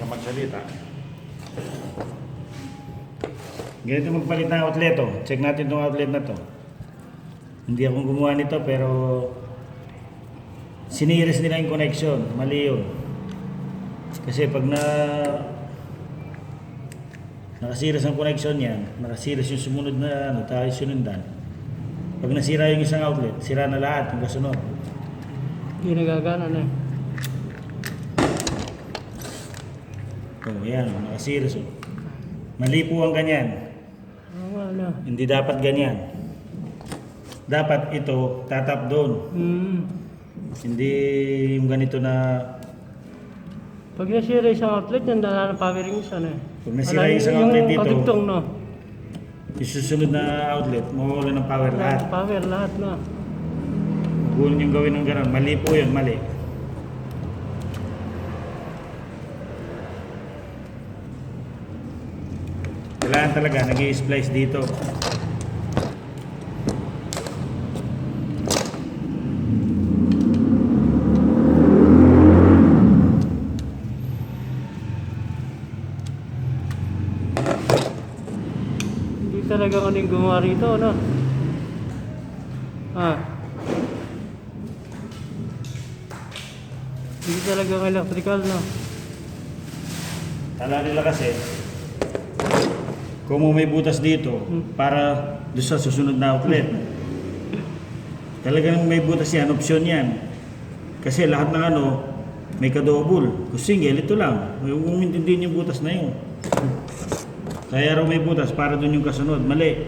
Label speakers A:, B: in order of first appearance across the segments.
A: ka magsalita. Ganito magpalit ng outlet to. Check natin itong outlet na to. Hindi akong gumawa nito pero siniris nila yung connection. Mali yun. Kasi pag nakasiris ang connection yan, nakasiris yung sumunod na tayo sunundan. Pag nasira yung isang outlet, sira na lahat yung kasunod.
B: Hindi nagagana na eh.
A: Oh, yan, nakasiris. Oh. Mali po ang ganyan.
B: Wala.
A: Hindi dapat ganyan. Dapat ito, tatap doon. Hindi yung ganito na...
B: Pag nasira isang outlet, yan dala ng powering isa na eh.
A: Pag nasira yung isang outlet dito,
B: pagdugtong no?
A: yung susunod na outlet, mawawala ng power lahat.
B: Power lahat na.
A: Huwag niyong gawin ng gano'n. Mali po yun, mali. Kailangan talaga, nag-i-splice dito.
B: Hindi talaga kaning gumawa rito, no? Hindi talaga electrical, no?
A: Kala nila kasi, kung may butas dito, para doon sa susunod na outlet. Talagang may butas yan, option yan. Kasi lahat ng ano, may kadouble. Kung single, ito lang. Huwag mong intindihin yung butas na yun. Kaya raw may butas para doon yung kasunod. Mali.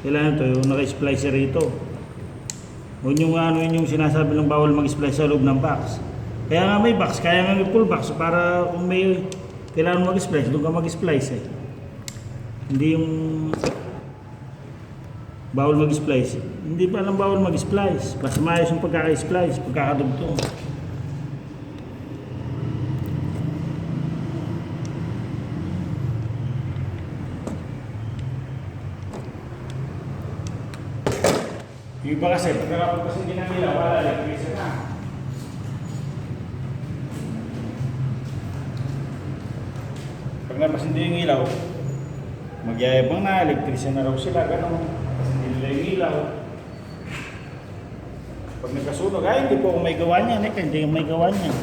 A: Kailangan ito, yung naka-splicer rito. Huwag nyo ano yun yung sinasabi ng bawal mag-splice sa loob ng box. Kaya nga may box, kaya nga may full box para kung may kailangan mag-splice, doon ka mag-splice eh. Hindi yung bawal mag-splice. Hindi pa lang bawal mag-splice. Basta maayos yung pagkaka-splice, pagkakadugtong. Yung iba kasi, pagkakapag kasi hindi na nila, wala electrician na. Pag napasindi yung ilaw, magyayabang na, electrician na raw sila, gano'n. Pasindi nila yung ilaw. Pag nagkasunog, ay hindi po ako may gawa niyan, hindi ako may gawa niyan.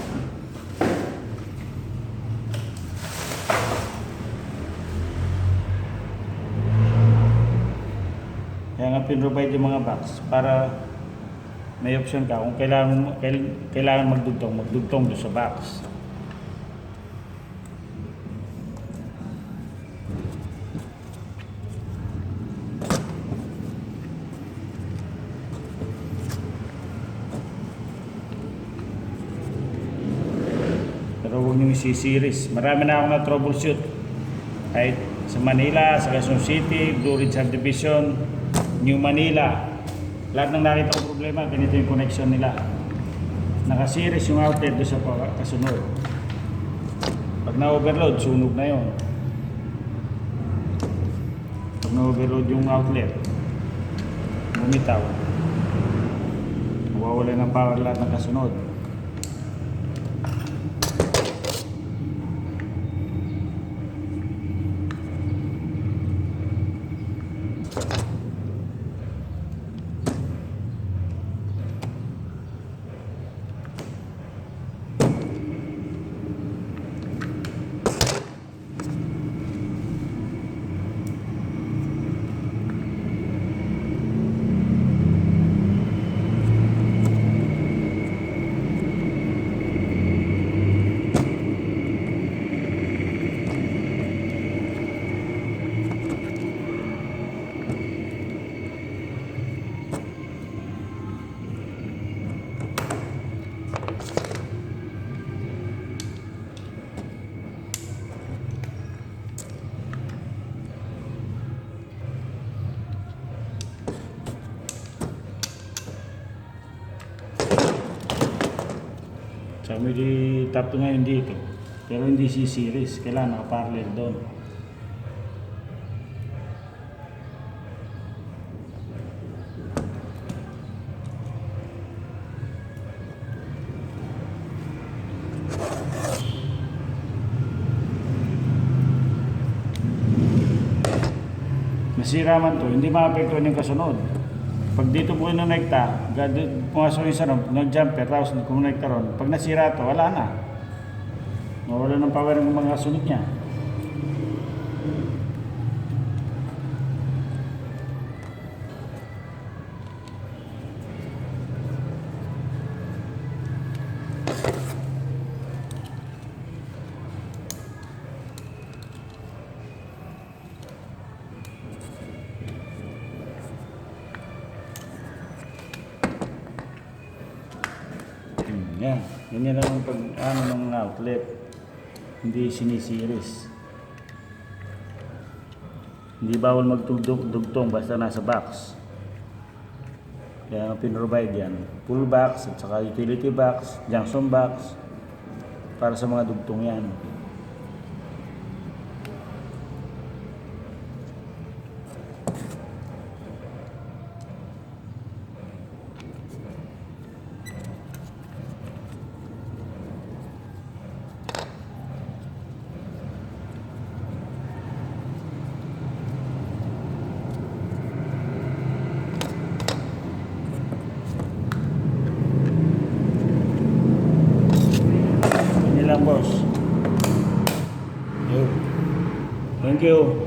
A: Kaya nga pinrovide yung mga box para may option ka kung kailangan magdugtong doon sa box. Pero huwag nyo isi-series. Marami na akong na-troubleshoot. Kahit sa Manila, sa Quezon City, Blue Ridge Subdivision, New Manila. Lahat ng nakita ko problema, ganito yung connection nila. Naka-series yung outlet doon sa kasunod. Pag na-overload, sunog na yun. Pag na-overload yung outlet, bumitaw. Mawawala ng power lahat ng kasunod. Sabi di top to ngayon dito. Pero hindi C-series. Kailangan naka-parallel doon. nasira man to, hindi maapektuhan yung kasunod. Pag dito po kinonekta, pumasok yung sarong, nag-jumper, tapos kumonekta ron. Pag nasira to, wala na. Nawala ng power ng mga sunod niya. Yan. Ganyan lang ang pag ng outlet. Hindi sinisiris. Hindi bawal magtugtong basta nasa box. Kaya ang pinrovide yan. Full box at saka utility box, junction box. Para sa mga dugtong yan. Boss. Thank you.